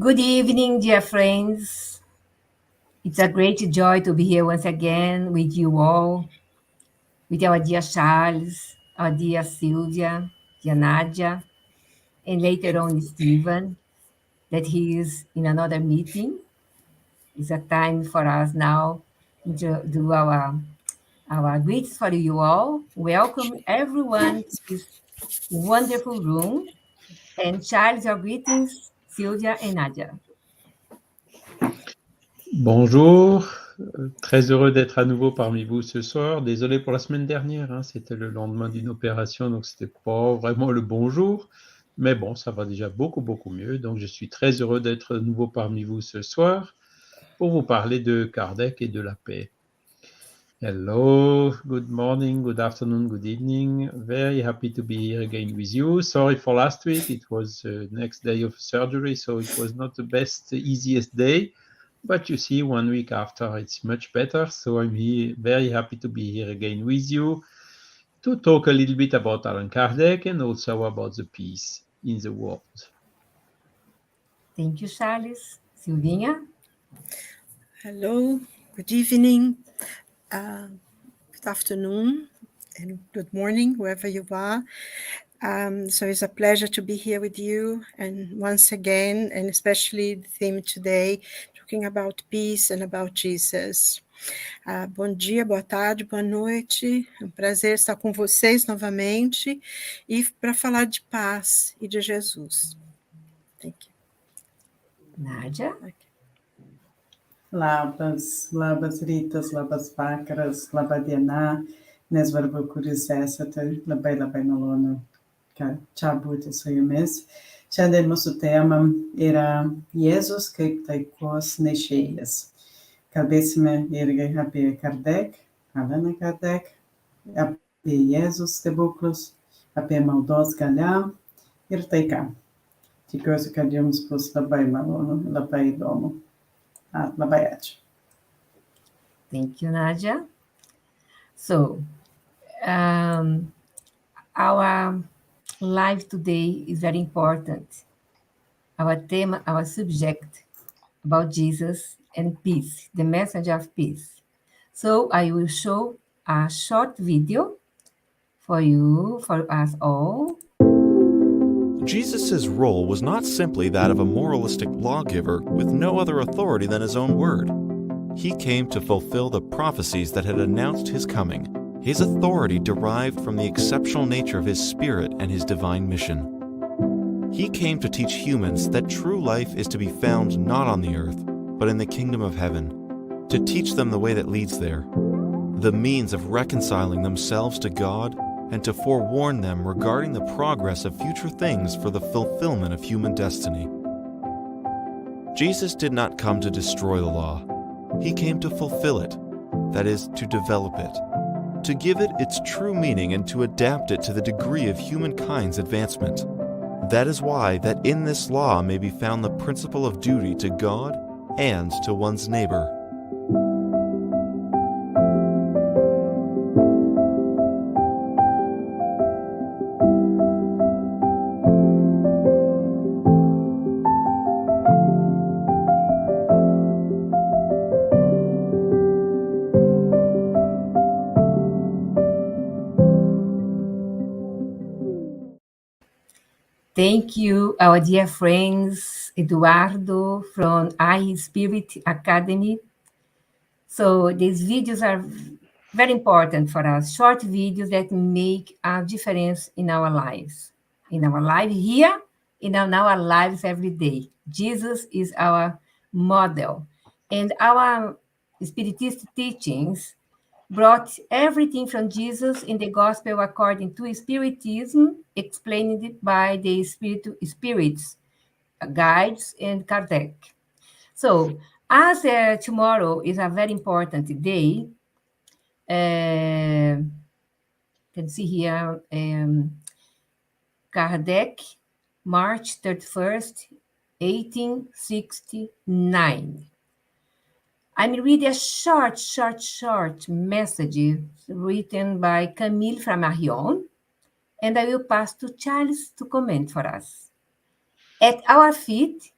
Good evening, dear friends. It's a great joy to be here once again with you all, with our dear Charles, our dear Silvia, dear Nadja, and later on Stevan, that he is in another meeting. It's a time for us now to do our greetings for you all. Welcome everyone to this wonderful room. And Charles, your greetings, Silvia and Nadja. Bonjour, très heureux d'être à nouveau parmi vous ce soir. Désolé pour la semaine dernière, c'était le lendemain d'une opération, donc c'était pas vraiment le bonjour. Mais bon, ça va déjà beaucoup mieux. Donc je suis très heureux d'être à nouveau parmi vous ce soir pour vous parler de Kardec et de la paix. Hello, good morning, good afternoon, good evening. Very happy to be here again with you. Sorry for last week. It was the next day of surgery, so it was not the best, easiest day. But you see, 1 week after, it's much better. So I'm here, very happy to be here again with you to talk a little bit about Allan Kardec and also about the peace in the world. Thank you, Charles. Silvinha? Hello, good evening, good afternoon, and good morning, wherever you are. So it's a pleasure to be here with you. And once again, and especially the theme today, talking about peace and about Jesus. Bom dia, boa tarde, boa noite. É um prazer estar com vocês novamente e para falar de paz e de Jesus. Thank you. Nadja? Okay. Labas rytas, labas vakaras, laba diena, nesvarbu, kur jūs esate, labai malonu, kad čia būti su jumis. Šiandien mūsų tema yra Jėzus kaip taikos nešėjas. Kalbėsime irgi apie Kardec, Alaną Kardec, apie Jėzus stebuklus, apie maldos galią ir taiką. Tikiuosi, kad jums bus labai malonu, labai įdomu. Thank you, Nadja. So, our live today is very important. Our theme, our subject about Jesus and peace, the message of peace. So I will show a short video for you, for us all. Jesus' role was not simply that of a moralistic lawgiver with no other authority than his own word. He came to fulfill the prophecies that had announced his coming. His authority derived from the exceptional nature of his spirit and his divine mission. He came to teach humans that true life is to be found not on the earth, but in the kingdom of heaven, to teach them the way that leads there, the means of reconciling themselves to God, and to forewarn them regarding the progress of future things for the fulfillment of human destiny. Jesus did not come to destroy the law. He came to fulfill it, that is, to develop it, to give it its true meaning and to adapt it to the degree of humankind's advancement. That is why that in this law may be found the principle of duty to God and to one's neighbor. Thank you, our dear friends, Eduardo from iSpirit Academy. So these videos are very important for us, short videos that make a difference in our lives here, in our lives every day. Jesus is our model, and our Spiritist teachings brought everything from Jesus in the gospel according to Spiritism, explained by the spirits, guides, and Kardec. So, as tomorrow is a very important day, can see here, Kardec, March 31st, 1869. I'm reading a short message written by Camille Flammarion, and I will pass to Charles to comment for us. At our feet,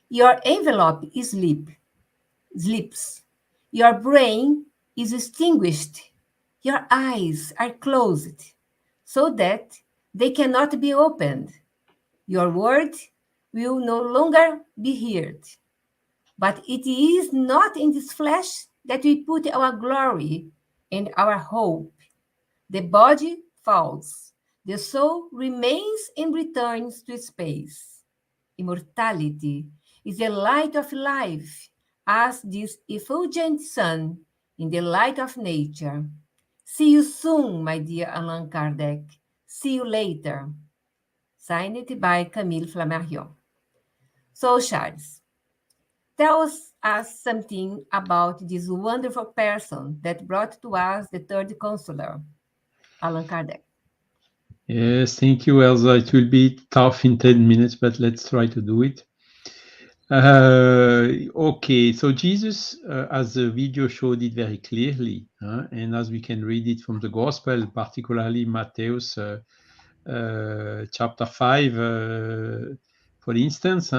Your envelope sleeps. Your brain is extinguished. Your eyes are closed so that they cannot be opened. Your word will no longer be heard. But it is not in this flesh that we put our glory and our hope. The body falls, the soul remains and returns to space. Immortality is the light of life, as this effulgent sun in the light of nature. See you soon, my dear Allan Kardec. See you later. Signed by Camille Flammarion. So, Charles, tell us something about this wonderful person that brought to us the third consular, Allan Kardec. Yes, thank you, Elsa. It will be tough in 10 minutes, but let's try to do it. Okay, so Jesus, as the video showed it very clearly, and as we can read it from the Gospel, particularly Matthew's chapter 5, for instance,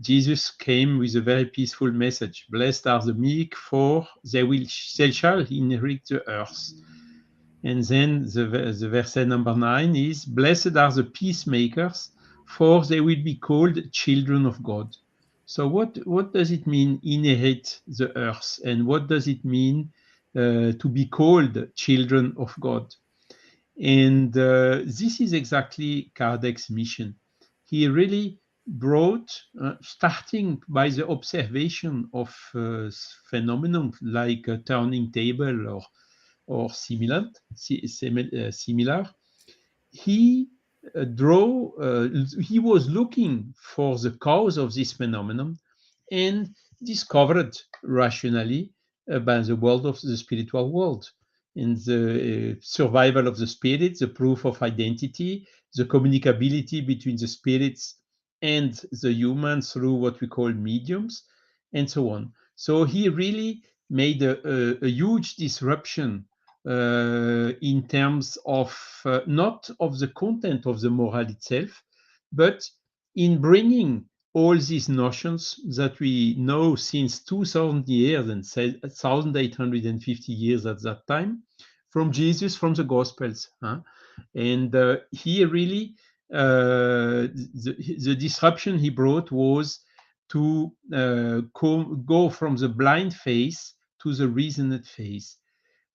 Jesus came with a very peaceful message. Blessed are the meek, for they shall inherit the earth. And then the verse number 9 is, blessed are the peacemakers, for they will be called children of God. So what does it mean, inherit the earth? And what does it mean to be called children of God? And this is exactly Kardec's mission. He really brought, starting by the observation of phenomenon like a turning table or similar, he was looking for the cause of this phenomenon and discovered rationally by the world of the spiritual world, in the survival of the spirit, the proof of identity, the communicability between the spirits and the humans through what we call mediums, and so on. So he really made a huge disruption in terms of not of the content of the moral itself, but in bringing all these notions that we know since 2000 years and 1850 years at that time from Jesus, from the Gospels. And he really, the disruption he brought was to go from the blind faith to the reasoned faith.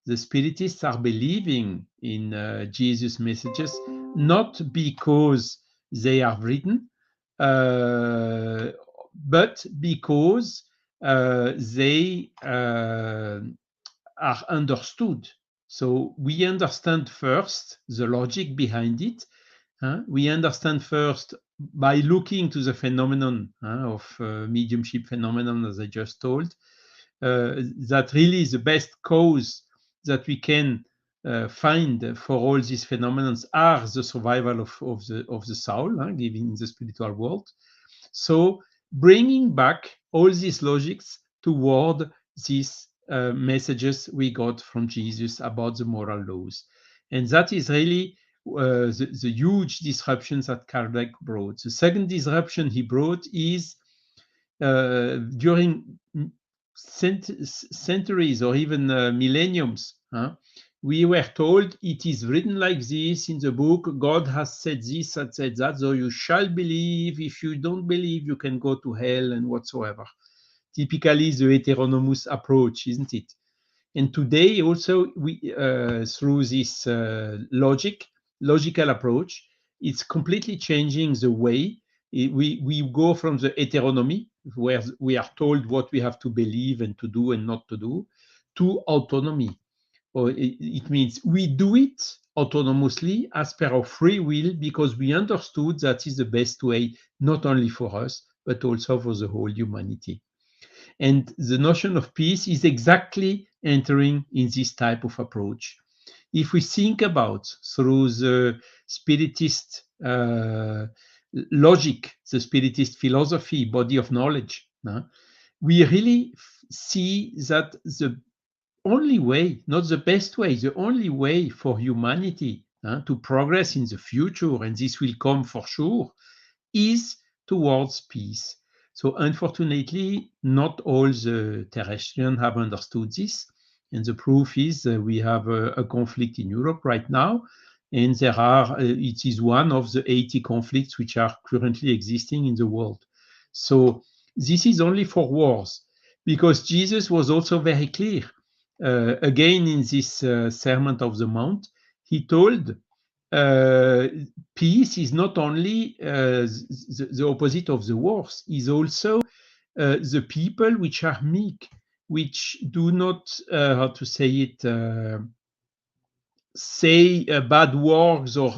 The Spiritists are believing in Jesus' messages, not because they are written, but because they are understood. So we understand first the logic behind it. We understand first by looking to the phenomenon of mediumship phenomenon, as I just told, that really is the best cause that we can find for all these phenomena are the survival of the soul, given the spiritual world. So bringing back all these logics toward these messages we got from Jesus about the moral laws. And that is really the huge disruptions that Kardec brought. The second disruption he brought is during centuries or even millenniums, we were told it is written like this in the book, God has said this and said that, so you shall believe. If you don't believe, you can go to hell and whatsoever. Typically the heteronomous approach, isn't it? And today also, we through this logical approach, it's completely changing the way we go from the heteronomy, where we are told what we have to believe and to do and not to do, to autonomy. Or it means we do it autonomously as per our free will, because we understood that is the best way, not only for us, but also for the whole humanity. And the notion of peace is exactly entering in this type of approach. If we think about through the Spiritist logic, the Spiritist philosophy, body of knowledge, we really see that the only way, not the best way, the only way for humanity to progress in the future, and this will come for sure, is towards peace. So unfortunately, not all the terrestrians have understood this. And the proof is we have a conflict in Europe right now. And there are, it is one of the 80 conflicts which are currently existing in the world. So this is only for wars, because Jesus was also very clear. Again, in this Sermon of the Mount, he told peace is not only the opposite of the wars, is also the people which are meek, which do not, how to say it, say bad words, or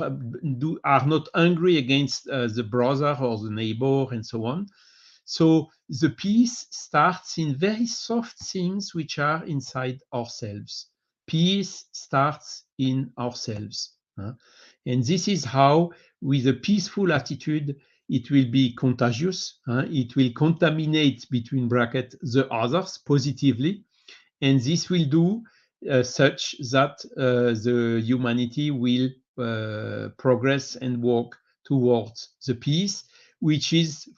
are not angry against the brother or the neighbor and so on. So the peace starts in very soft things which are inside ourselves. Peace starts in ourselves. And this is how, with a peaceful attitude, it will be contagious. It will contaminate, between brackets, the others positively. And this will do such that the humanity will progress and walk towards the peace, which is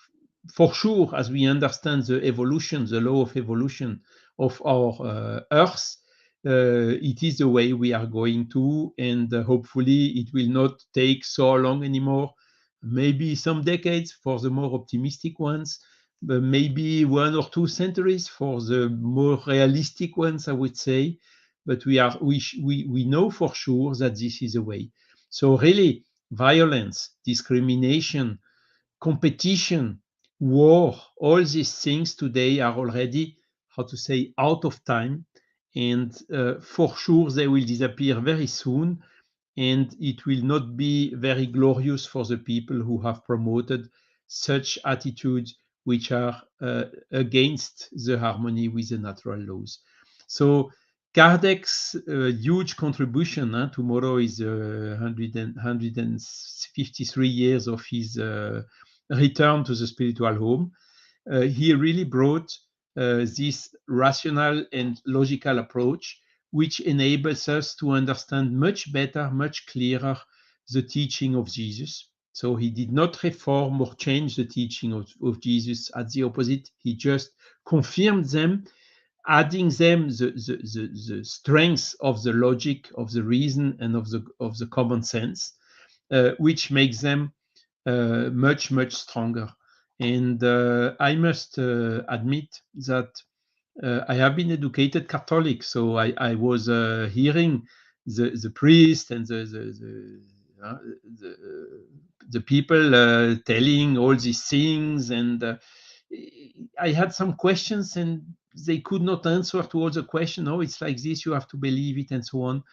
for sure, as we understand the evolution, the law of evolution of our Earth, it is the way we are going to, and hopefully it will not take so long anymore. Maybe some decades for the more optimistic ones, but maybe 1 or 2 centuries for the more realistic ones, I would say. But we know for sure that this is a way. So really, violence, discrimination, competition, war, all these things today are already, how to say, out of time. And for sure, they will disappear very soon. And it will not be very glorious for the people who have promoted such attitudes which are against the harmony with the natural laws. So Kardec's huge contribution, tomorrow is 153 years of his return to the spiritual home. He really brought this rational and logical approach, which enables us to understand much better, much clearer the teaching of Jesus. So he did not reform or change the teaching of Jesus. At the opposite, he just confirmed them, adding them the strength of the logic, of the reason, and of the common sense, which makes them much, much stronger. And I must admit that I have been educated Catholic, so I was hearing the priest and the people telling all these things, and I had some questions, and they could not answer to all the questions. No, it's like this, you have to believe it, and so on.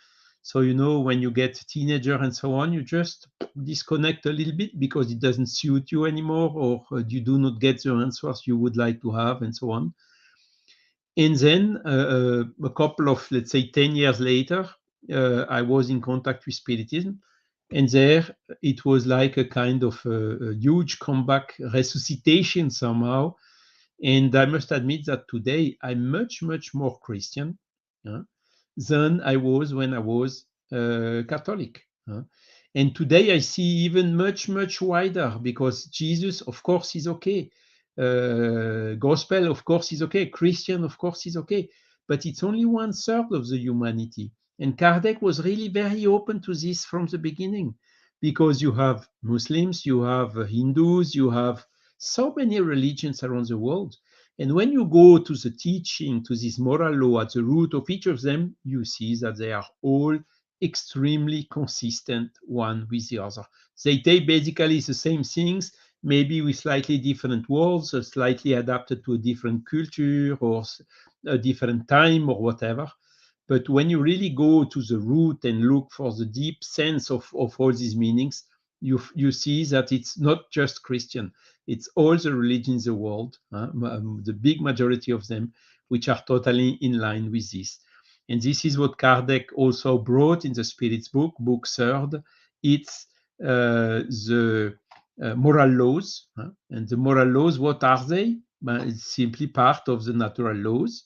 So, when you get a teenager and so on, you just disconnect a little bit because it doesn't suit you anymore, or you do not get the answers you would like to have, and so on. And then a couple of, let's say, 10 years later, I was in contact with Spiritism. And there it was like a kind of a huge comeback, resuscitation somehow. And I must admit that today I'm much, much more Christian than I was when I was Catholic. And today I see even much, much wider, because Jesus, of course, is okay. Gospel, of course, is okay. Christian, of course, is okay. But it's only 1/3 of the humanity. And Kardec was really very open to this from the beginning, because you have Muslims, you have Hindus, you have so many religions around the world. And when you go to the teaching, to this moral law at the root of each of them, you see that they are all extremely consistent one with the other. They take basically the same things, maybe with slightly different words, or slightly adapted to a different culture or a different time or whatever. But when you really go to the root and look for the deep sense of all these meanings, you see that it's not just Christian. It's all the religions in the world, the big majority of them, which are totally in line with this. And this is what Kardec also brought in the Spirit's book 3. It's the moral laws. And the moral laws, what are they? It's simply part of the natural laws,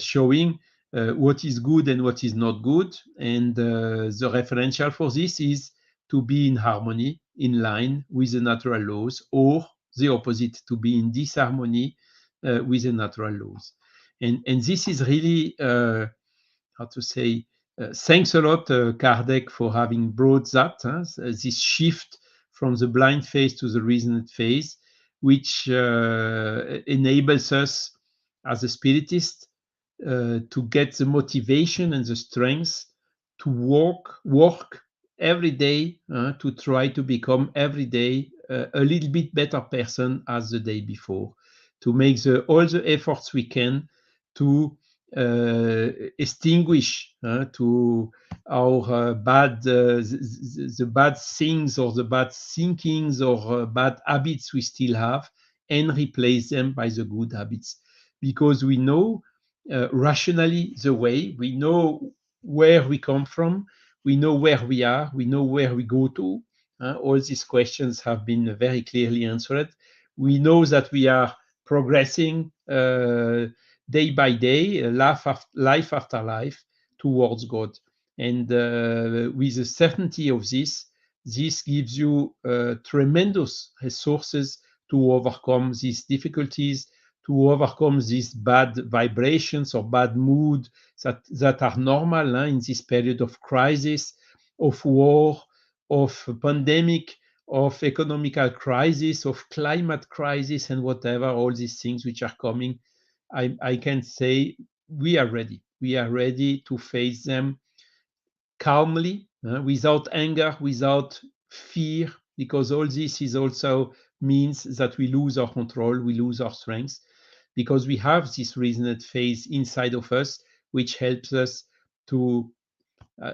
showing what is good and what is not good. And the referential for this is to be in harmony, in line with the natural laws, or the opposite, to be in disharmony with the natural laws. And this is really, how to say, thanks a lot, Kardec, for having brought that, this shift from the blind phase to the reasoned phase, which enables us as a spiritist to get the motivation and the strength to work every day to try to become every day a little bit better person as the day before, to make all the efforts we can to extinguish to our the bad things or the bad thinkings or bad habits we still have, and replace them by the good habits, because we know rationally the way, we know where we come from, we know where we are, we know where we go to. All these questions have been very clearly answered. We know that we are progressing day by day, life after life, towards God. And with the certainty of this gives you tremendous resources to overcome these difficulties, to overcome these bad vibrations or bad mood that are normal in this period of crisis, of war, of pandemic, of economical crisis, of climate crisis, and whatever, all these things which are coming. I can say we are ready. We are ready to face them calmly, without anger, without fear, because all this is also means that we lose our control, we lose our strength, because we have this reasoned phase inside of us, which helps us to,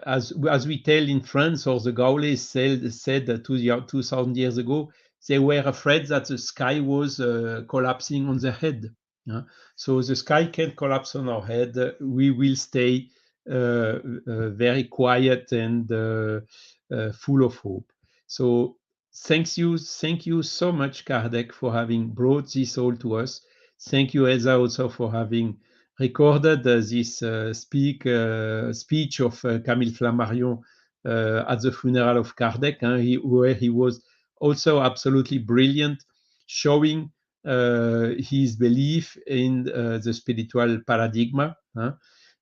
as we tell in France, or the Gaulish said 2,000 years ago, they were afraid that the sky was collapsing on their head. So the sky can't collapse on our head. We will stay very quiet and full of hope. So thank you so much, Kardec, for having brought this all to us. Thank you, Elsa, also for having recorded this speech of Camille Flammarion at the funeral of Kardec, where he was also absolutely brilliant, showing his belief in the spiritual paradigm.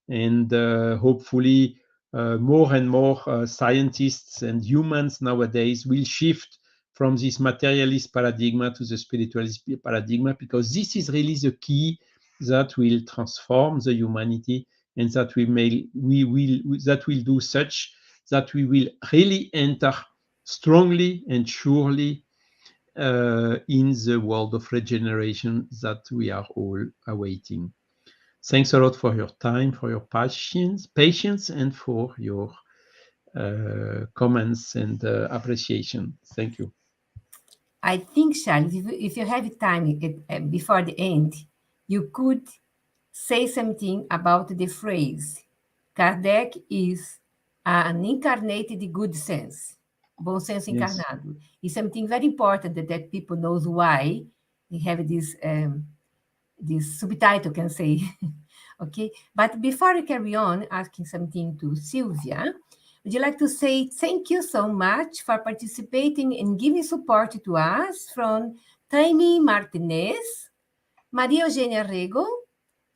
And hopefully more and more scientists and humans nowadays will shift from this materialist paradigm to the spiritualist paradigm, because this is really the key that will transform the humanity, and that will do such that we will really enter strongly and surely in the world of regeneration that we are all awaiting. Thanks a lot for your time, for your patience, and for your comments and appreciation. Thank you. I think, Charles, if you have time before the end, you could say something about the phrase, Kardec is an incarnated good sense, bom senso encarnado. It's something very important that people knows why they have this subtitle, can say. Okay, but before we carry on asking something to Silvia, would you like to say thank you so much for participating and giving support to us from Taimi Martinez, Maria Eugenia Rego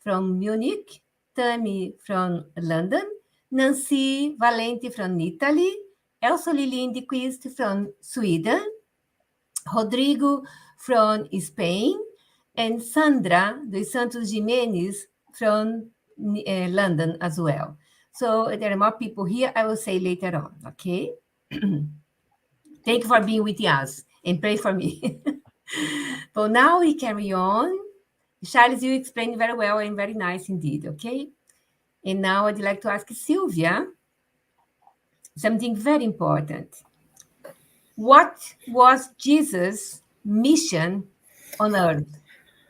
from Munich, Tami from London, Nancy Valenti from Italy, Elsa Lindquist from Sweden, Rodrigo from Spain, and Sandra dos Santos Jimenez from London as well. So there are more people here. I will say later on, okay? Thank you for being with us and pray for me. But now we carry on. Charles, you explained very well and very nice indeed, okay? And now I'd like to ask Silvia something very important. What was Jesus' mission on earth?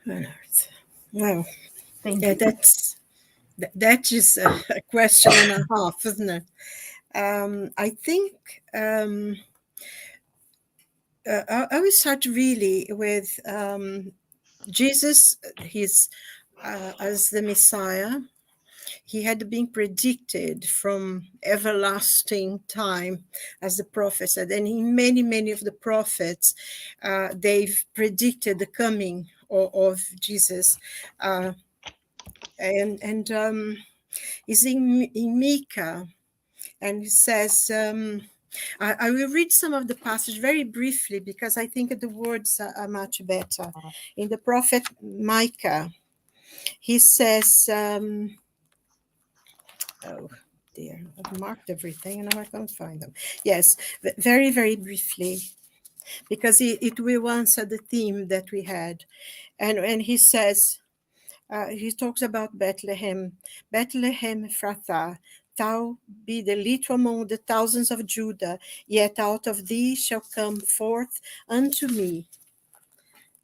On earth. Wow. Thank you. That is a question and a half, isn't it? I think I will start really with Jesus, as the Messiah, He had been predicted from everlasting time, as the prophet said. And in many of the prophets, they've predicted the coming of Jesus. Is in Micah, and it says, I will read some of the passage very briefly because I think the words are much better. In the prophet Micah, he says, oh dear, I've marked everything and now I can't find them. Yes, very briefly, because it will answer the theme that we had. And he says, he talks about Bethlehem. Bethlehem Ephrathah, thou be the little among the thousands of Judah, yet out of thee shall come forth unto me,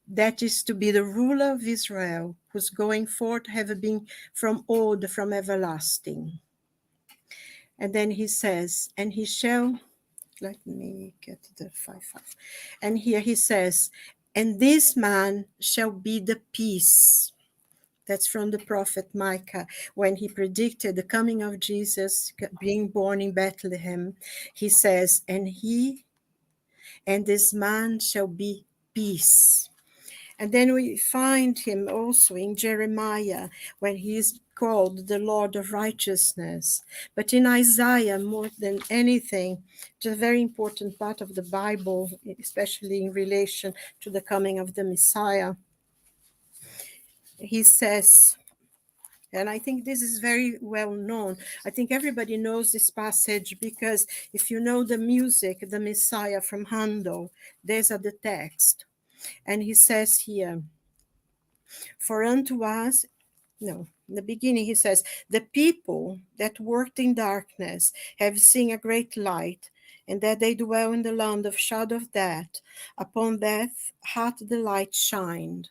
that is to be the ruler of Israel, whose going forth have been from old, from everlasting. And then he says, and he shall, let me get the 5:5. And here he says, and this man shall be the peace. That's from the prophet Micah, when he predicted the coming of Jesus being born in Bethlehem. He says, and this man shall be peace. And then we find him also in Jeremiah, when he is called the Lord of righteousness. But in Isaiah, more than anything, it's a very important part of the Bible, especially in relation to the coming of the Messiah. He says, and I think this is very well known. I think everybody knows this passage because if you know the music, the Messiah from Handel, there's the text. And he says here, for unto us, no, in the beginning he says, the people that worked in darkness have seen a great light, and that they dwell in the land of shadow of death. Upon death hath the light shined.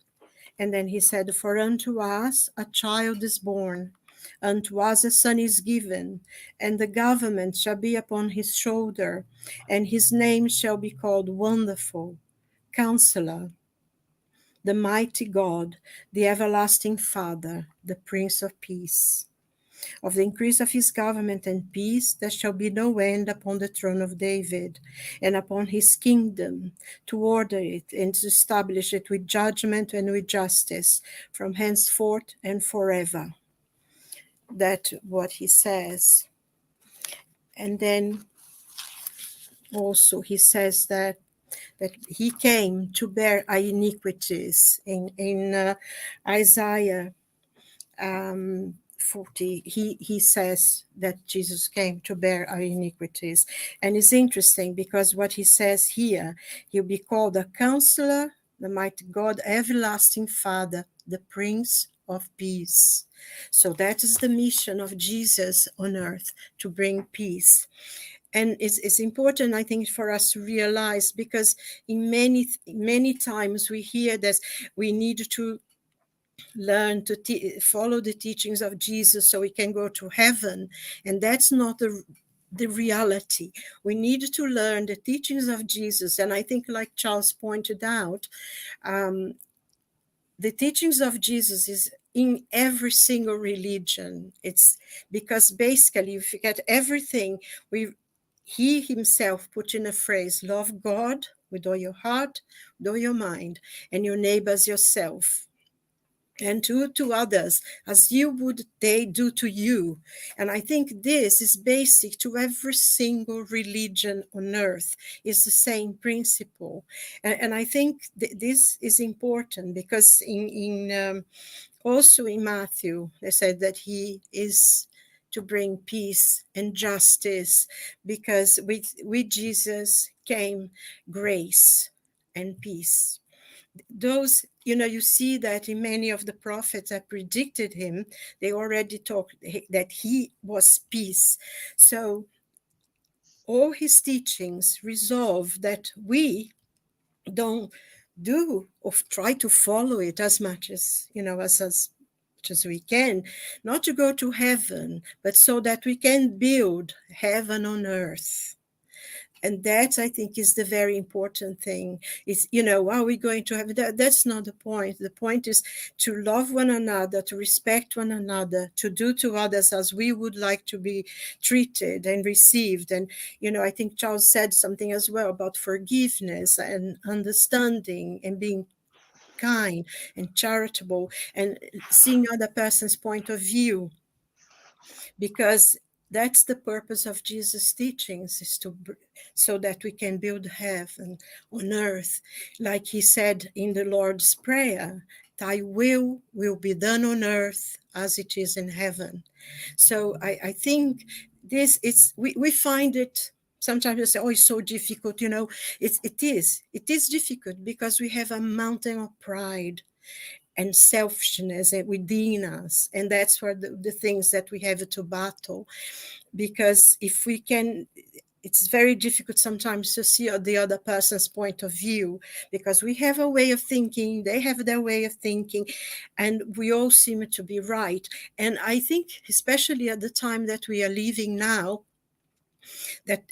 And then he said, for unto us a child is born, unto us a son is given, and the government shall be upon his shoulder, and his name shall be called Wonderful, Counselor, the Mighty God, the Everlasting Father, the Prince of Peace. Of the increase of his government and peace, there shall be no end upon the throne of David, and upon his kingdom, to order it and to establish it with judgment and with justice, from henceforth and forever. That's what he says. And then also he says that he came to bear our iniquities. In Isaiah 40, he says that Jesus came to bear our iniquities. And it's interesting because what he says here, he'll be called a Counselor, the Mighty God, Everlasting Father, the Prince of Peace. So that is the mission of Jesus on earth, to bring peace. And it's important, I think, for us to realize, because in many times we hear that we need to learn to follow the teachings of Jesus so we can go to heaven. And that's not the reality. We need to learn the teachings of Jesus. And I think, like Charles pointed out, the teachings of Jesus is in every single religion. It's because basically, if you get everything, he himself put in a phrase, love God with all your heart, with all your mind, and your neighbors yourself. And to others as you would they do to you. And I think this is basic to every single religion on earth. It's the same principle. And I think this is important because also in Matthew, they said that he is to bring peace and justice, because with Jesus came grace and peace. Those, you see that in many of the prophets that predicted him, they already talked that he was peace. So all his teachings resolve that we don't do or try to follow it as much as, as we can, not to go to heaven, but so that we can build heaven on earth. And that, I think, is the very important thing. Is, are we going to have that? That's not the point. The point is to love one another, to respect one another, to do to others as we would like to be treated and received. And, I think Charles said something as well about forgiveness and understanding and being kind and charitable and seeing other person's point of view, because that's the purpose of Jesus' teachings, is so that we can build heaven on earth. Like he said in the Lord's Prayer, thy will be done on earth as it is in heaven. So I think this is, we find it, sometimes we say, oh, it's so difficult, it is difficult because we have a mountain of pride and selfishness within us. And that's where the things that we have to battle. Because if we can, it's very difficult sometimes to see the other person's point of view, because we have a way of thinking, they have their way of thinking, and we all seem to be right. And I think, especially at the time that we are living now, that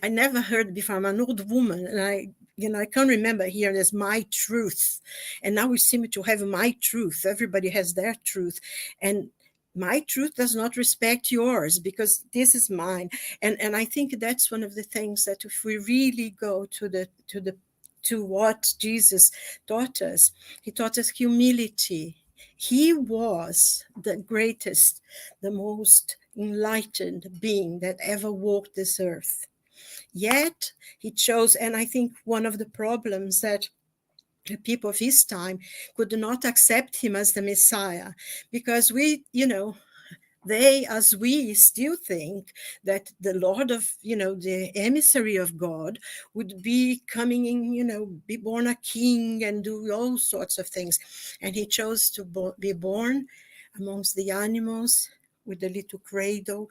I never heard before. I'm an old woman, and I can't remember hearing as my truth. And now we seem to have my truth. Everybody has their truth. And my truth does not respect yours, because this is mine. And I think that's one of the things that if we really go to what Jesus taught us, he taught us humility. He was the greatest, the most enlightened being that ever walked this earth. Yet he chose, and I think one of the problems that the people of his time could not accept him as the Messiah, because they, as we, still think that the Lord of, the emissary of God would be coming in, be born a king and do all sorts of things. And he chose to be born amongst the animals with a little cradle.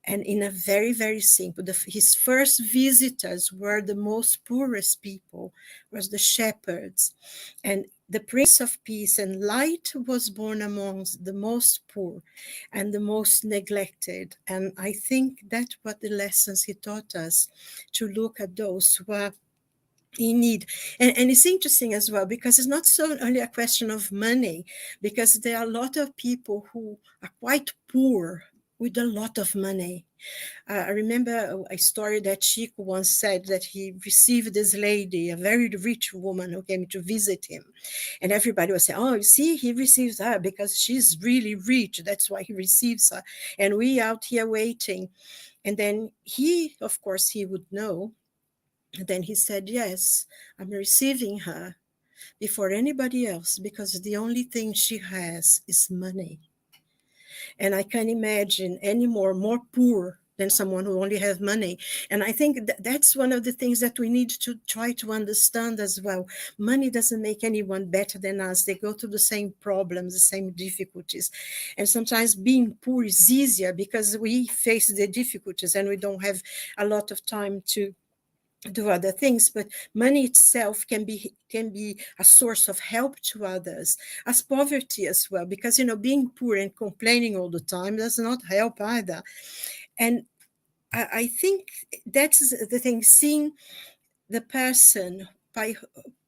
And in a very, very simple, his first visitors were the most poorest people, was the shepherds. And the Prince of Peace and Light was born amongst the most poor and the most neglected. And I think that's what the lessons he taught us, to look at those who are in need. And it's interesting as well, because it's not so only a question of money, because there are a lot of people who are quite poor with a lot of money. I remember a story that Chico once said, that he received this lady, a very rich woman, who came to visit him. And everybody was saying, oh, you see, he receives her because she's really rich. That's why he receives her. And we out here waiting. And then he, of course, he would know. And then he said, yes, I'm receiving her before anybody else, because the only thing she has is money. And I can't imagine any more poor than someone who only has money. And I think that's one of the things that we need to try to understand as well. Money doesn't make anyone better than us. They go through the same problems, the same difficulties. And sometimes being poor is easier because we face the difficulties and we don't have a lot of time to do other things, but money itself can be a source of help to others, as poverty as well, because being poor and complaining all the time does not help either. And I think that's the thing, seeing the person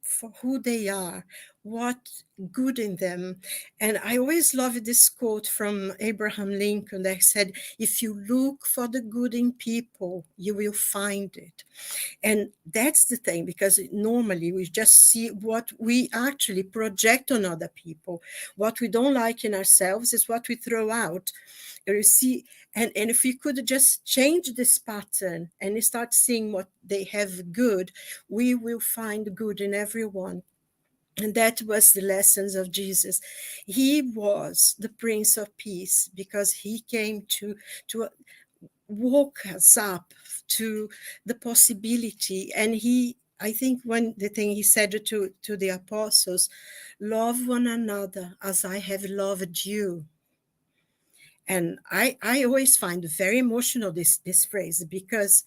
for who they are, what good in them. And I always love this quote from Abraham Lincoln that said, if you look for the good in people, you will find it. And that's the thing, because normally we just see what we actually project on other people. What we don't like in ourselves is what we throw out. You see, and if we could just change this pattern and start seeing what they have good, we will find good in everyone. And that was the lessons of Jesus. He was the Prince of Peace because he came to woke us up to the possibility. And I think one the thing he said to the apostles, love one another as I have loved you. And I always find it very emotional, this phrase, because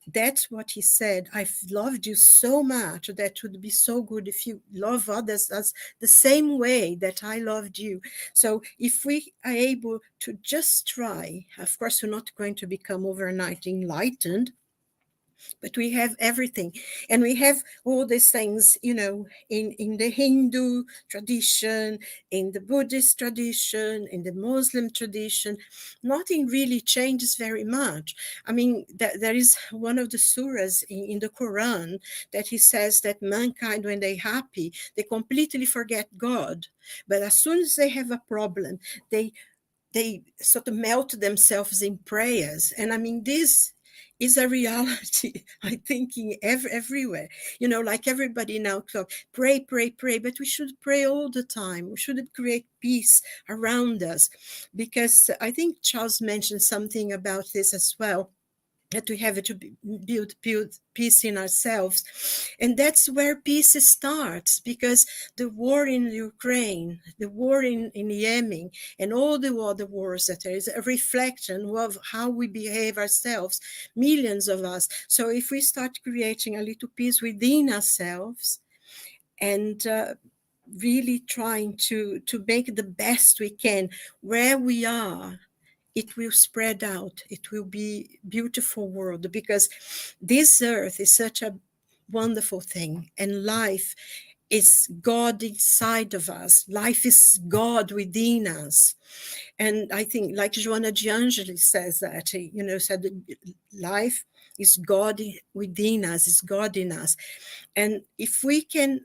that's what he said. I've loved you so much that it would be so good if you love others as the same way that I loved you. So if we are able to just try, of course, we're not going to become overnight enlightened, But we have everything, and we have all these things, you know, in the Hindu tradition, in the Buddhist tradition, in the Muslim tradition. Nothing really changes very much. I mean, there is one of the surahs in the Quran that he says that mankind, when they're happy, they completely forget God. But as soon as they have a problem, they sort of melt themselves in prayers. And I mean, this is a reality, I think, in everywhere. You know, like everybody now talk, pray, pray, pray, but we should pray all the time. We should create peace around us, because I think Charles mentioned something about this as well, that we have to build peace in ourselves. And that's where peace starts, because the war in Ukraine, the war in Yemen, and all the other wars that there is a reflection of how we behave ourselves, millions of us. So if we start creating a little peace within ourselves, and really trying to make the best we can where we are, it will spread out. It will be a beautiful world, because this earth is such a wonderful thing, and life is God inside of us. Life is God within us. And I think, like Joanna de Angelis says that, you know, said that life is God within us, is God in us. And if we can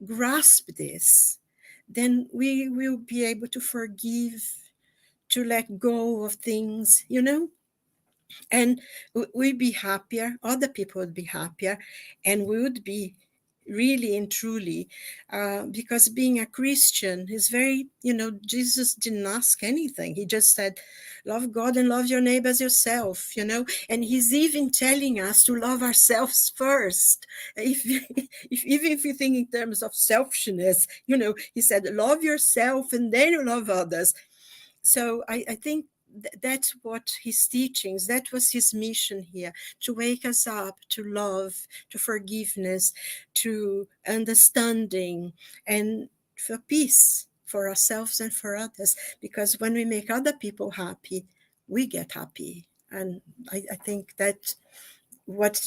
grasp this, then we will be able to forgive, to let go of things, you know, and we'd be happier, other people would be happier, and we would be really and truly, because being a Christian is very, you know, Jesus didn't ask anything. He just said, love God and love your neighbor as yourself, you know, and he's even telling us to love ourselves first. Even if you think in terms of selfishness, you know, he said, love yourself and then you love others. So I think that's what his teachings, that was his mission here, to wake us up to love, to forgiveness, to understanding, and for peace for ourselves and for others. Because when we make other people happy, we get happy. And I think that what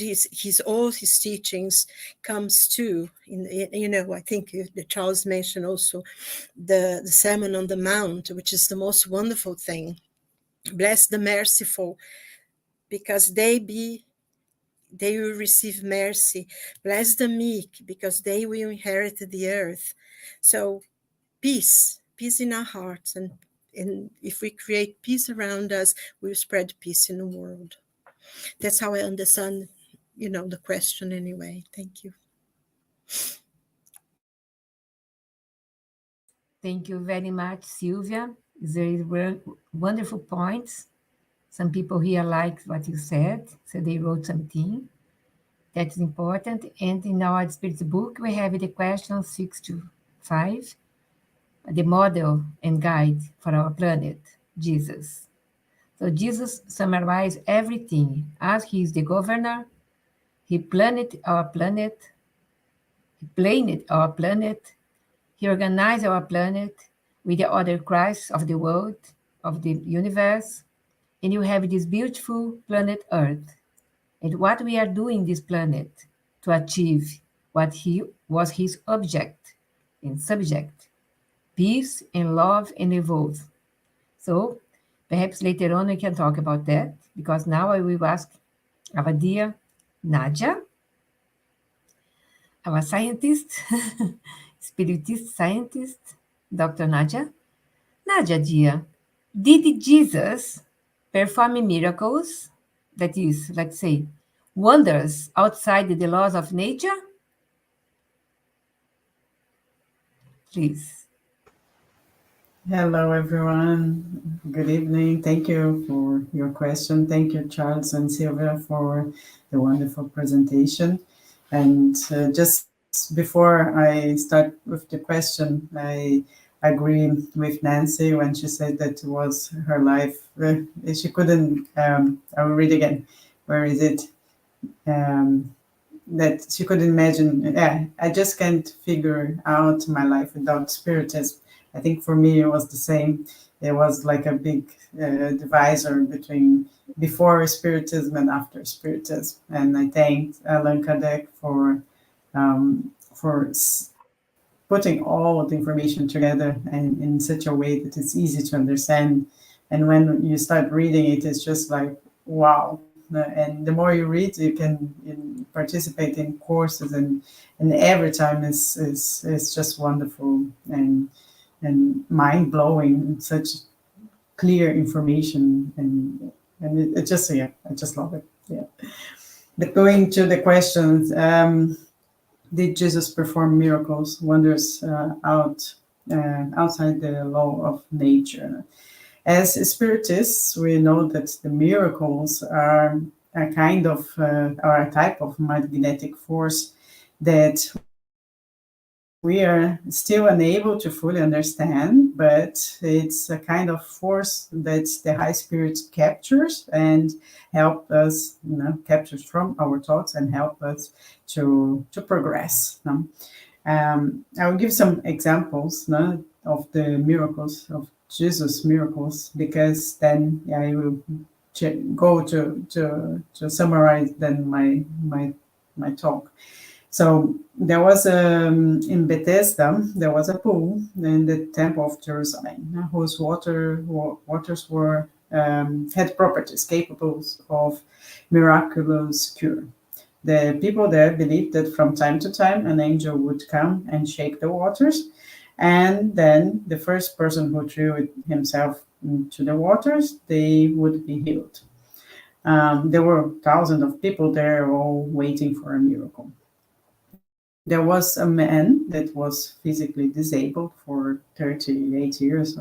all his teachings comes to, you know, I think Charles mentioned also the Sermon on the Mount, which is the most wonderful thing. Bless the merciful, because they will receive mercy. Bless the meek, because they will inherit the earth. So peace in our hearts, and if we create peace around us, we'll spread peace in the world. That's how I understand, you know, the question anyway. Thank you. Thank you very much, Silvia. There were wonderful points. Some people here liked what you said, so they wrote something. That's important. And in our Spirit book, we have the question 6 to 5, the model and guide for our planet, Jesus. So Jesus summarized everything. As he is the governor, he planned our planet, he organized our planet with the other Christs of the world, of the universe, and you have this beautiful planet Earth. And what we are doing this planet to achieve what he was his object and subject, peace and love and evolve. So perhaps later on we can talk about that, because now I will ask our dear Nadja, our scientist, spiritist scientist, Dr. Nadja. Nadja, dear, did Jesus perform miracles, that is, let's say, wonders outside the laws of nature? Please. Hello, everyone. Good evening. Thank you for your question. Thank you, Charles and Silvia, for the wonderful presentation. And just before I start with the question, I agree with Nancy when she said that it was her life. She couldn't, I will read again. Where is it? That she couldn't imagine. Yeah, I just can't figure out my life without spiritism. I think for me it was the same. it was like a big divisor between before Spiritism and after Spiritism. And I thanked Allan Kardec for putting all the information together and in such a way that it's easy to understand. And when you start reading it, it's just like, wow. And the more you read, you can participate in courses, and every time is just wonderful and mind blowing. Such clear information, and it just, yeah, I just love it. Yeah. But going to the questions, did Jesus perform miracles, wonders outside the law of nature? As spiritists, we know that the miracles are a kind of, or a type of magnetic force that we are still unable to fully understand, but it's a kind of force that the High Spirit captures and help us, captures from our thoughts and help us to progress. I will give some examples of the miracles, of Jesus' miracles, because then I will go to summarize then my talk. So there was in Bethesda, there was a pool in the Temple of Jerusalem, whose waters were had properties capable of miraculous cure. The people there believed that from time to time an angel would come and shake the waters, and then the first person who threw himself into the waters, they would be healed. There were thousands of people there all waiting for a miracle. There was a man that was physically disabled for 38 years,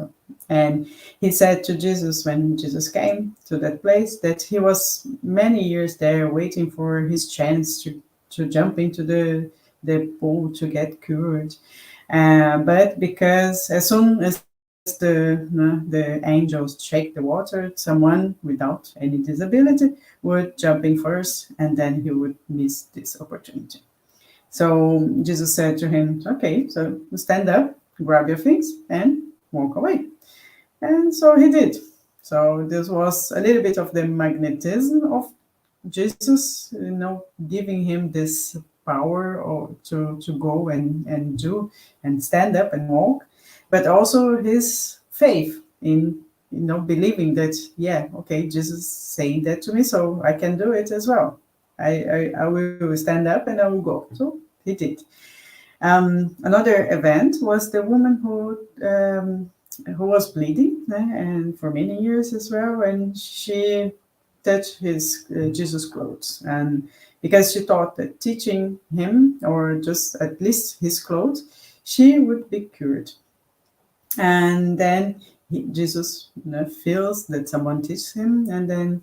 and he said to Jesus, when Jesus came to that place, that he was many years there waiting for his chance to jump into the pool to get cured. But because as soon as the angels shake the water, someone without any disability would jump in first, and then he would miss this opportunity. So Jesus said to him, okay, so stand up, grab your things, and walk away. And so he did. So this was a little bit of the magnetism of Jesus, giving him this power to go and do and stand up and walk, but also his faith in believing that, yeah, okay, Jesus saying that to me, so I can do it as well. I will stand up and I will go. So he did. Another event was the woman who was bleeding, and for many years as well, and she touched Jesus' clothes, and because she thought that teaching him, or just at least his clothes, she would be cured. And then Jesus feels that someone teaches him, and then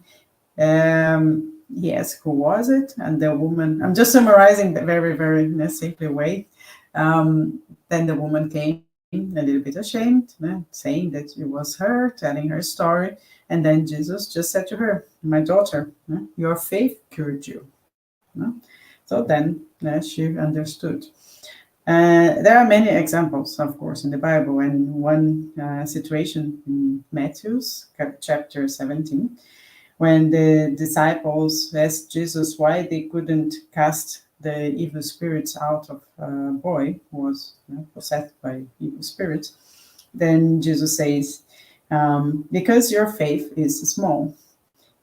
he asked who was it, and the woman, I'm just summarizing the very, very simple way. Then the woman came a little bit ashamed, saying that it was her, telling her story. And then Jesus just said to her, my daughter, your faith cured you. So then she understood. There are many examples, of course, in the Bible, and one situation in Matthew's chapter 17, when the disciples asked Jesus why they couldn't cast the evil spirits out of a boy who was possessed by evil spirits. Then Jesus says, because your faith is small.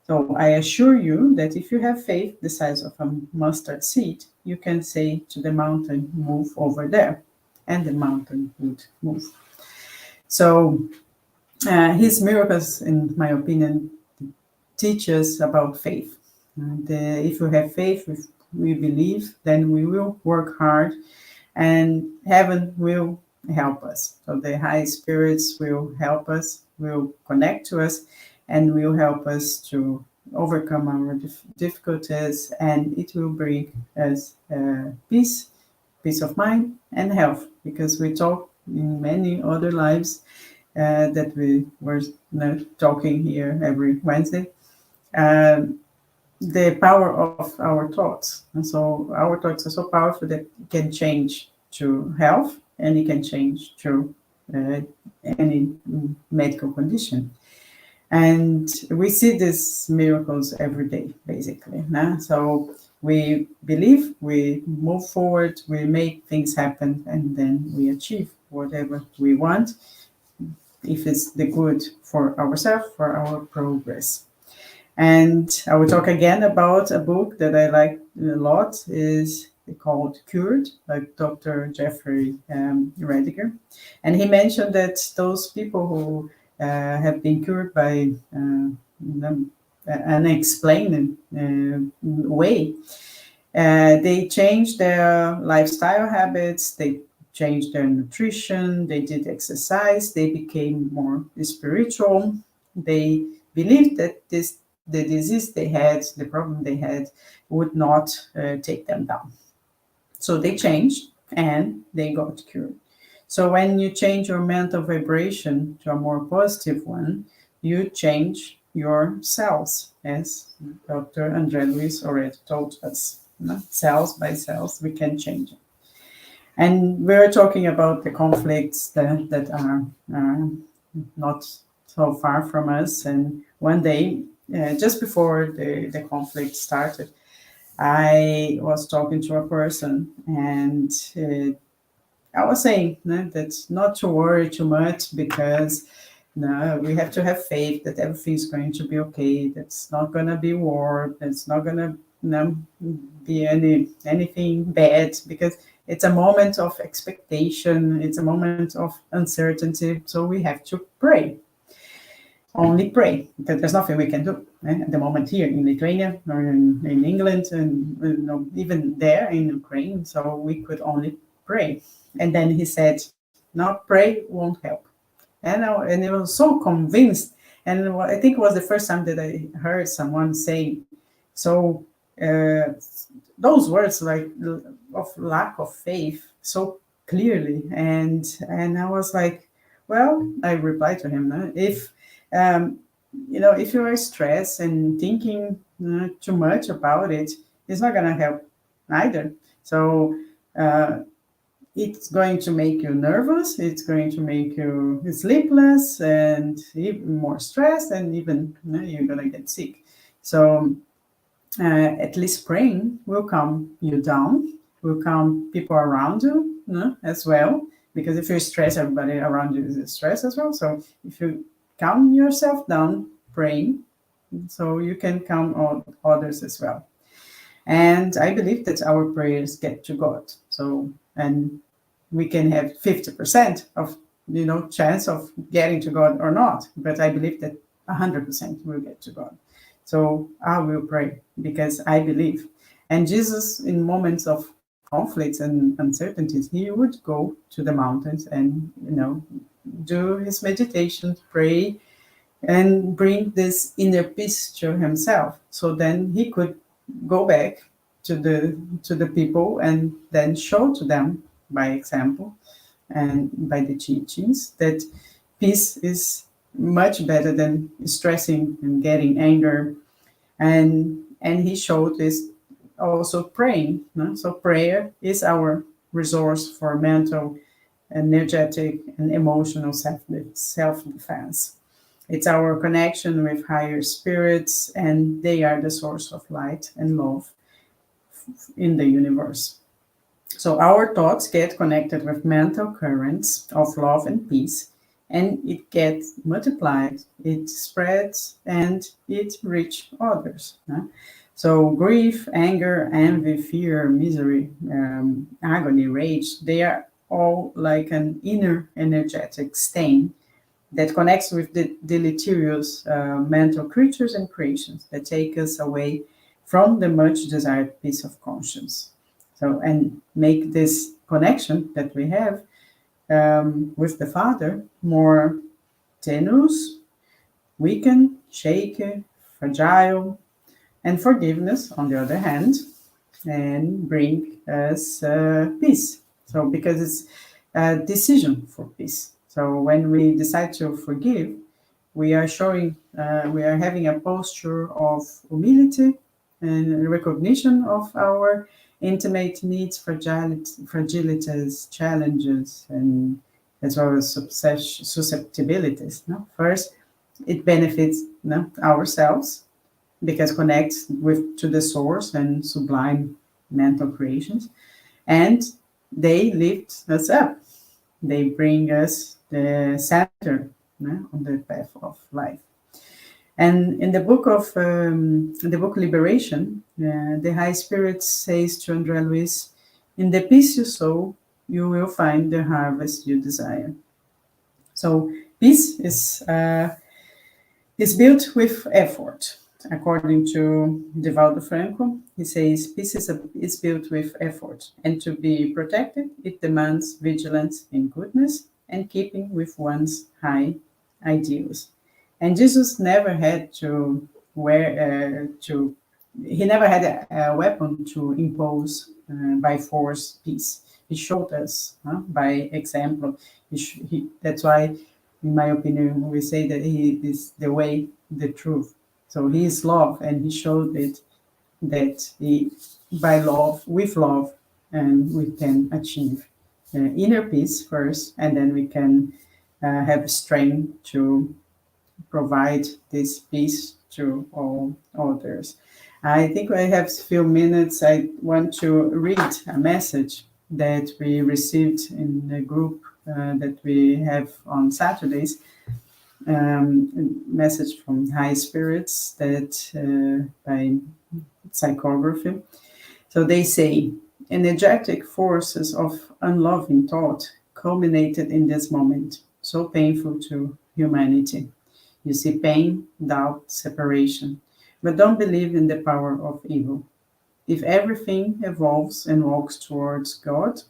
So I assure you that if you have faith the size of a mustard seed, you can say to the mountain, move over there, and the mountain would move. So his miracles, in my opinion, teach us about faith. And if we have faith, if we believe, then we will work hard, and heaven will help us. So the high spirits will help us, will connect to us, and will help us to overcome our difficulties, and it will bring us peace of mind, and health, because we talk in many other lives that we were talking here every Wednesday. The power of our thoughts. And so our thoughts are so powerful that it can change to health, and it can change to any medical condition. And we see these miracles every day, basically. So we believe, we move forward, we make things happen, and then we achieve whatever we want, if it's the good for ourselves, for our progress. And I will talk again about a book that I like a lot, is called Cured, by Dr. Jeffrey Rodrigo. And he mentioned that those people who have been cured by an unexplained way, they changed their lifestyle habits, they changed their nutrition, they did exercise, they became more spiritual, they believed that the disease they had, the problem they had, would not take them down. So they changed and they got cured. So when you change your mental vibration to a more positive one, you change your cells, as Dr. André Luis already told us. Cells by cells, we can change it. And we're talking about the conflicts that are not so far from us. And one day, just before the conflict started, I was talking to a person, and I was saying that not to worry too much, because we have to have faith that everything's going to be okay. That's not going to be war. That's not going to be anything bad, because it's a moment of expectation. It's a moment of uncertainty. So we have to pray. Only pray, because there's nothing we can do at the moment here in Lithuania or in England, and even there in Ukraine. So we could only pray. And then he said, "No, pray won't help." And I was so convinced. And I think it was the first time that I heard someone say so those words, like of lack of faith, so clearly. And I was like, well, I replied to him, if you are stressed and thinking too much about it, it's not going to help either. So it's going to make you nervous. It's going to make you sleepless and even more stressed, and even you're going to get sick. So at least praying will calm you down, will calm people around you as well. Because if you're stressed, everybody around you is stressed as well. So if you calm yourself down praying, so you can calm all others as well. And I believe that our prayers get to God. So, and we can have 50% of chance of getting to God or not, but I believe that 100% will get to God. So I will pray because I believe. And Jesus, in moments of conflicts and uncertainties, he would go to the mountains and do his meditation, pray, and bring this inner peace to himself. So then he could go back to the people and then show to them by example and by the teachings that peace is much better than stressing and getting anger. And he showed this also praying. So prayer is our resource for mental, energetic, and emotional self-defense. It's our connection with higher spirits, and they are the source of light and love in the universe. So our thoughts get connected with mental currents of love and peace, and it gets multiplied, it spreads, and it reaches others. So grief, anger, envy, fear, misery, agony, rage, they are all like an inner energetic stain that connects with the deleterious mental creatures and creations that take us away from the much desired peace of conscience. So, and make this connection that we have with the Father more tenuous, weakened, shaky, fragile, and forgiveness, on the other hand, and bring us peace. So, because it's a decision for peace. So, when we decide to forgive, we are showing, we are having a posture of humility and recognition of our intimate needs, fragilities, challenges, and as well as susceptibilities. No? First, it benefits ourselves because it connects to the source and sublime mental creations, and they lift us up. They bring us the center on the path of life. And in the book Liberation, the High Spirit says to André Luiz, "In the peace you sow, you will find the harvest you desire." So peace is built with effort. According to Divaldo Franco, he says peace is built with effort, and to be protected, it demands vigilance in goodness and keeping with one's high ideals. And Jesus never had to he never had a weapon to impose by force peace. He showed us by example. That's why, in my opinion, we say that he is the way, the truth. So he is love, and he showed it that by love, with love, and we can achieve inner peace first, and then we can have strength to provide this peace to all others. I think I have a few minutes. I want to read a message that we received in the group that we have on Saturdays. A message from High Spirits that by psychography. So they say, energetic forces of unloving thought culminated in this moment, so painful to humanity. You see pain, doubt, separation, but don't believe in the power of evil. If everything evolves and walks towards God,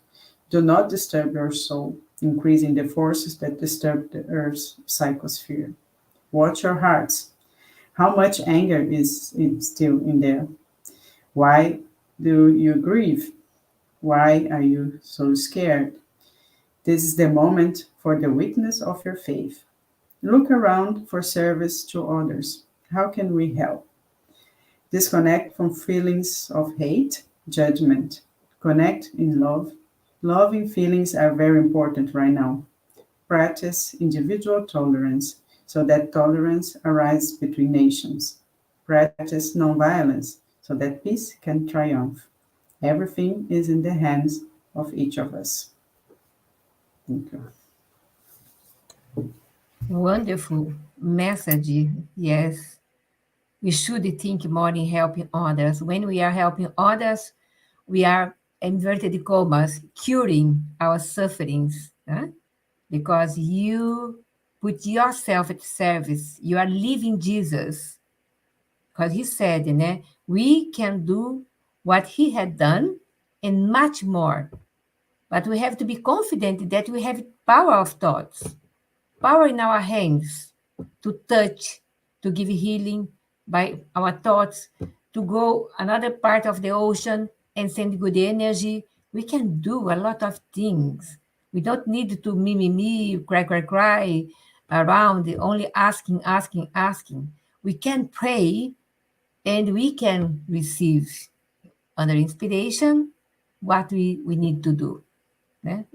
do not disturb your soul, increasing the forces that disturb the earth's psychosphere. Watch your hearts. How much anger is still in there? Why do you grieve? Why are you so scared? This is the moment for the witness of your faith. Look around for service to others. How can we help? Disconnect from feelings of hate, judgment. Connect in love. Loving feelings are very important right now. Practice individual tolerance so that tolerance arises between nations. Practice nonviolence so that peace can triumph. Everything is in the hands of each of us. Thank you. Wonderful message. Yes, we should think more in helping others. When we are helping others, we are, inverted commas, curing our sufferings, because you put yourself at service. You are living Jesus, because he said, we can do what he had done and much more. But we have to be confident that we have power of thoughts, power in our hands to touch, to give healing by our thoughts, to go another part of the ocean and send good energy. We can do a lot of things. We don't need to me, cry around, only asking. We can pray and we can receive under inspiration what we need to do.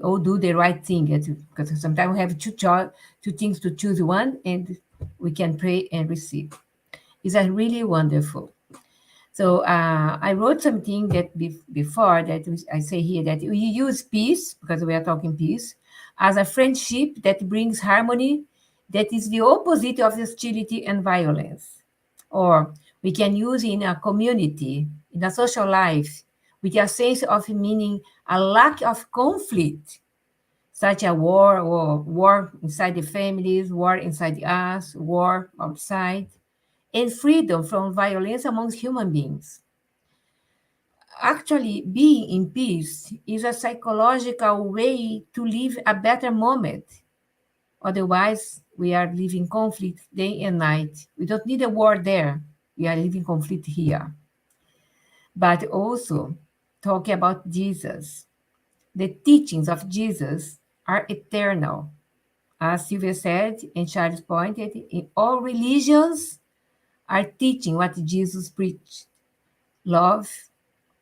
Or do the right thing, because sometimes we have two things to choose one, and we can pray and receive. It's really wonderful. So I wrote something that before that I say here that we use peace, because we are talking peace, as a friendship that brings harmony, that is the opposite of hostility and violence. Or we can use in a community, in a social life, with a sense of meaning, a lack of conflict, such as war, or war inside the families, war inside us, war outside, and freedom from violence amongst human beings. Actually, being in peace is a psychological way to live a better moment. Otherwise, we are living conflict day and night. We don't need a war there. We are living conflict here. But also, talking about Jesus, the teachings of Jesus are eternal. As Silvia said, and Charles pointed, in all religions are teaching what Jesus preached. Love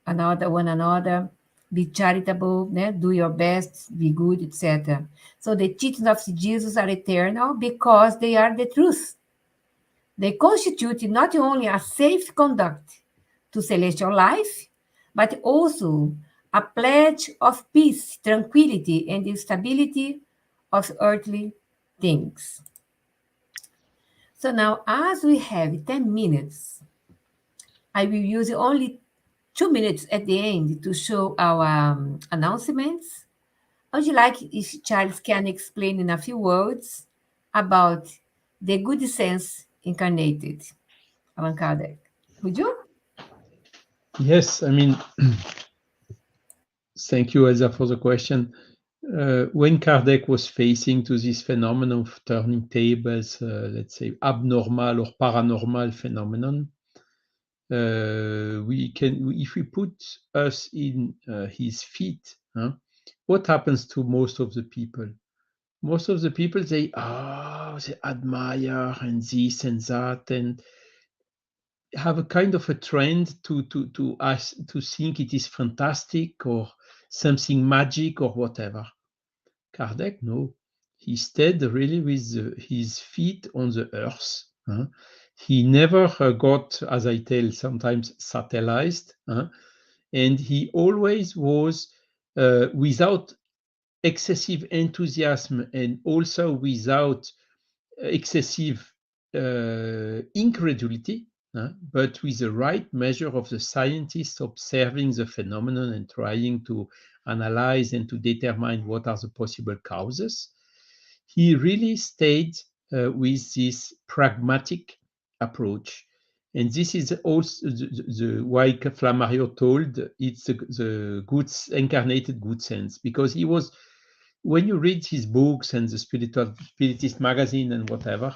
one another, be charitable, do your best, be good, etc. So the teachings of Jesus are eternal because they are the truth. They constitute not only a safe conduct to celestial life, but also a pledge of peace, tranquility, and the stability of earthly things. So now, as we have 10 minutes, I will use only 2 minutes at the end to show our announcements. I would like if Charles can explain in a few words about the good sense incarnated, Allan Kardec. Would you? Yes, I mean, thank you, Elsa, for the question. When Kardec was facing to this phenomenon of turning tables, let's say abnormal or paranormal phenomenon, if we put us in his feet, what happens to most of the people? Most of the people, they admire and this and that, and have a kind of a trend to think it is fantastic or something magic or whatever. Kardec, no. He stayed really with his feet on the earth. He never got, as I tell, sometimes satellised, and he always was without excessive enthusiasm and also without excessive incredulity, but with the right measure of the scientist observing the phenomenon and trying to analyze and to determine what are the possible causes. He really stayed with this pragmatic approach. And this is also why Flammarion told it's the good incarnated good sense, because he was, when you read his books and the Spiritist magazine and whatever,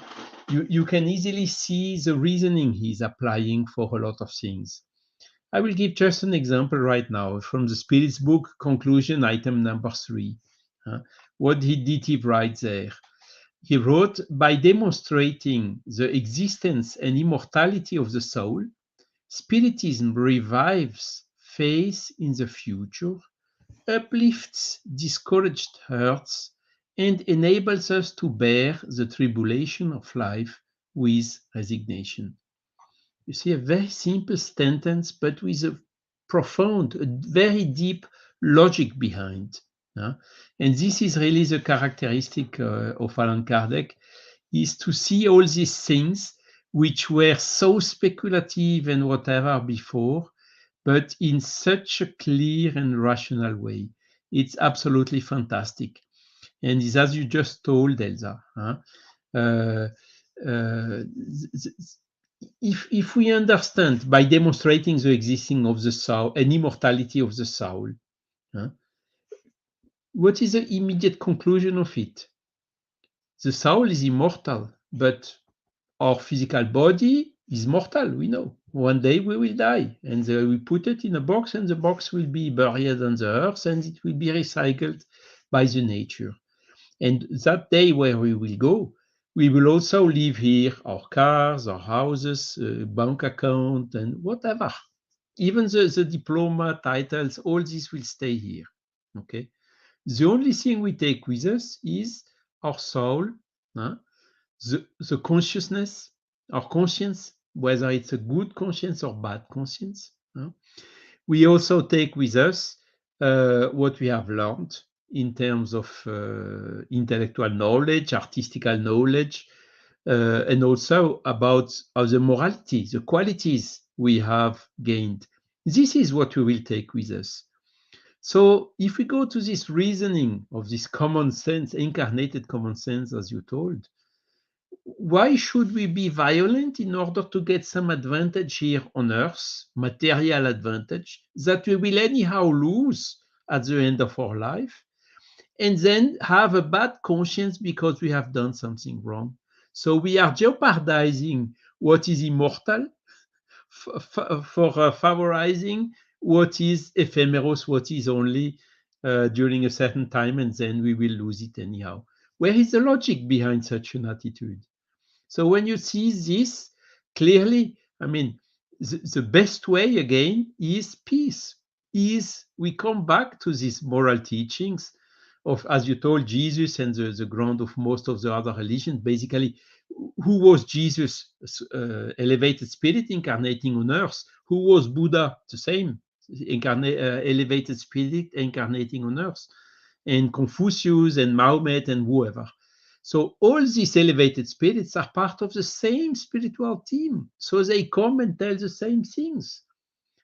you can easily see the reasoning he's applying for a lot of things. I will give just an example right now from the Spirit's book, conclusion, item number 3. What did he write there? He wrote, by demonstrating the existence and immortality of the soul, Spiritism revives faith in the future, uplifts discouraged hearts, and enables us to bear the tribulation of life with resignation. You see, a very simple sentence, but with a profound, a very deep logic behind. And this is really the characteristic of Allan Kardec, is to see all these things which were so speculative and whatever before, but in such a clear and rational way. It's absolutely fantastic. And it's as you just told, Elsa. If we understand by demonstrating the existing of the soul and immortality of the soul, what is the immediate conclusion of it? The soul is immortal, but our physical body is mortal, we know. One day we will die, and we put it in a box, and the box will be buried on the earth, and it will be recycled by the nature. And that day where we will go, we will also leave here our cars, our houses, bank account, and whatever. Even the diploma, titles, all this will stay here. Okay. The only thing we take with us is our soul, the consciousness, our conscience, whether it's a good conscience or bad conscience. We also take with us what we have learned in terms of intellectual knowledge, artistical knowledge, and also about the morality, the qualities we have gained. This is what we will take with us. So if we go to this reasoning of this common sense, incarnated common sense, as you told, why should we be violent in order to get some advantage here on earth, material advantage, that we will anyhow lose at the end of our life, and then have a bad conscience because we have done something wrong? So we are jeopardizing what is immortal for favorizing what is ephemeros, what is only during a certain time, and then we will lose it anyhow. Where is the logic behind such an attitude? So when you see this clearly, I mean, the best way again is peace. is we come back to these moral teachings of, as you told, Jesus and the ground of most of the other religions. Basically, who was Jesus, elevated spirit incarnating on earth? Who was Buddha? The same, elevated spirit incarnating on earth. And Confucius and Mahomet and whoever. So all these elevated spirits are part of the same spiritual team. So they come and tell the same things.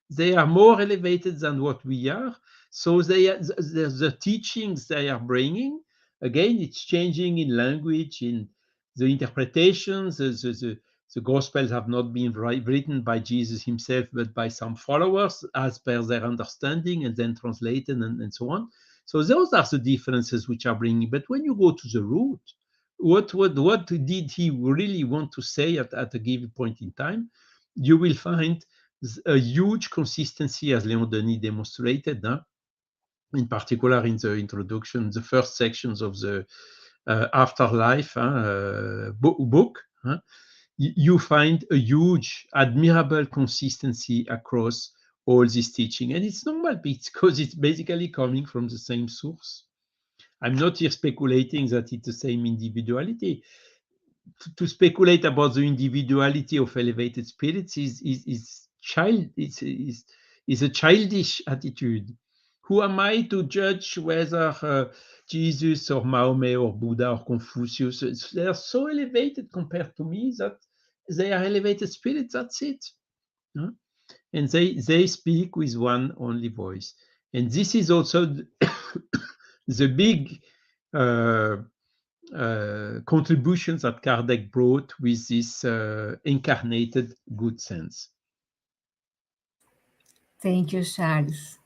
They are more elevated than what we are. So the teachings they are bringing, again, it's changing in language, in the interpretations. The Gospels have not been written by Jesus himself, but by some followers as per their understanding and then translated and so on. So those are the differences which are bringing. But when you go to the root, what did he really want to say at a given point in time? You will find a huge consistency, as Léon Denis demonstrated, in particular in the introduction, the first sections of the afterlife book. You find a huge, admirable consistency across all this teaching. And it's normal because it's basically coming from the same source. I'm not here speculating that it's the same individuality. To speculate about the individuality of elevated spirits is a childish attitude. Who am I to judge whether Jesus or Mahomet or Buddha or Confucius, they are so elevated compared to me that they are elevated spirits, that's it. And they speak with one only voice. And this is also the big contributions that Kardec brought with this incarnated good sense. Thank you, Charles.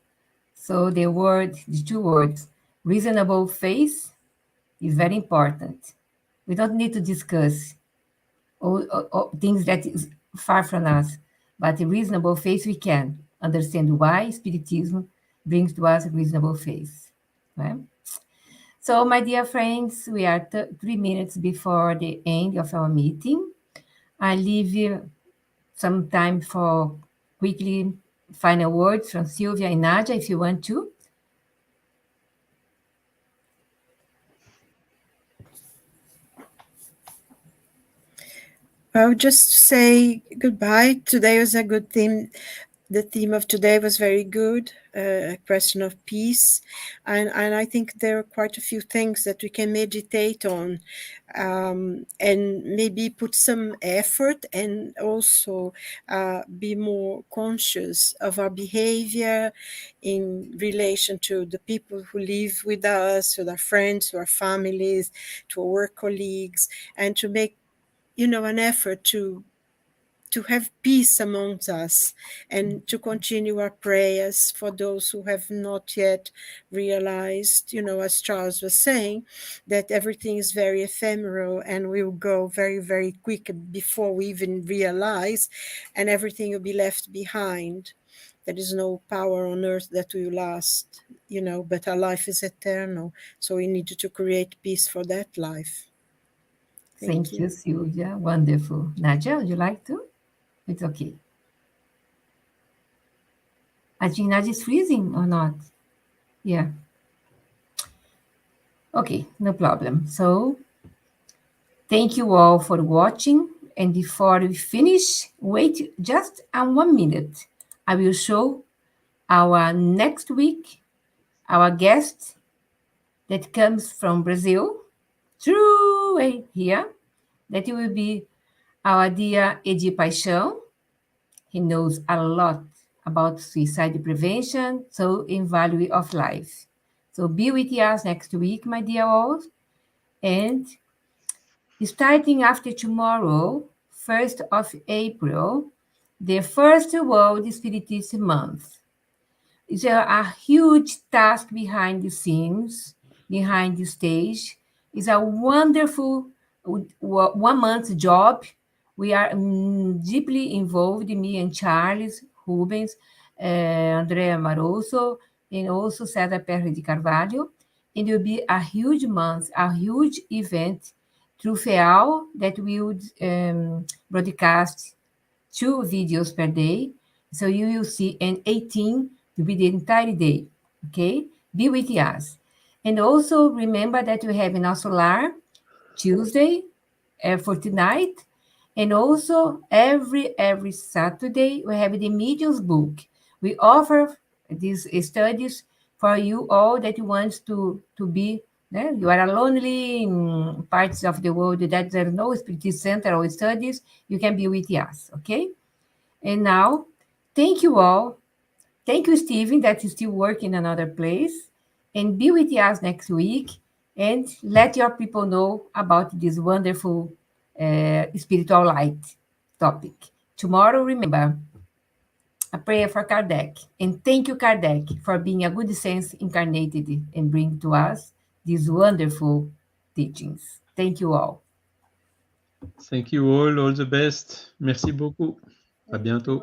So the two words, reasonable faith, is very important. We don't need to discuss all things that is far from us, but a reasonable faith we can understand why Spiritism brings to us reasonable faith. Right? So, my dear friends, we are 3 minutes before the end of our meeting. I leave you some time for quickly final words from Silvia and Nadja, if you want to. I would just say goodbye. Today was a good theme. The theme of today was very good, a question of peace. And I think there are quite a few things that we can meditate on and maybe put some effort and also be more conscious of our behavior in relation to the people who live with us, with our friends, to our families, to our work colleagues, and to make an effort to have peace amongst us and to continue our prayers for those who have not yet realized, as Charles was saying, that everything is very ephemeral and will go very, very quick before we even realize, and everything will be left behind. There is no power on earth that will last, but our life is eternal. So we need to create peace for that life. Thank you, Silvia. Wonderful. Nadja, would you like to? It's okay. I think Nadja is freezing or not? Yeah. Okay, no problem. So, thank you all for watching. And before we finish, wait just 1 minute. I will show our next week, our guest that comes from Brazil, through here, that will be our dear Edi Paixão. He knows a lot about suicide prevention, so in value of life. So be with us next week, my dear all. And starting after tomorrow, 1st of April, the first World Spiritism Month. There are a huge task behind the scenes, behind the stage. It's a wonderful 1 month job. We are deeply involved, me and Charles, Rubens, Andrea Maroso, and also César Perry de Carvalho. And it will be a huge month, a huge event through FEAL that will broadcast 2 videos per day. So you will see, and 18 to be the entire day, okay? Be with us. And also remember that we have in Solar Tuesday for tonight, and also every Saturday we have the Medium's book. We offer these studies for you all that want to be. You are a lonely parts of the world that there are no spiritist center or studies. You can be with us, okay? And now, thank you all. Thank you, Steven, that is still working in another place. And be with us next week. And let your people know about this wonderful spiritual light topic. Tomorrow, remember, a prayer for Kardec. And thank you, Kardec, for being a good sense incarnated and bring to us these wonderful teachings. Thank you all. Thank you all the best. Merci beaucoup. À bientôt.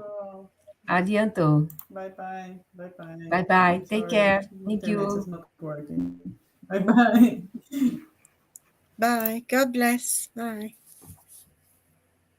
Adianto. Bye-bye. Bye-bye. Bye-bye. Take care. Thank Internet you. is not working. Bye-bye. Bye. God bless. Bye.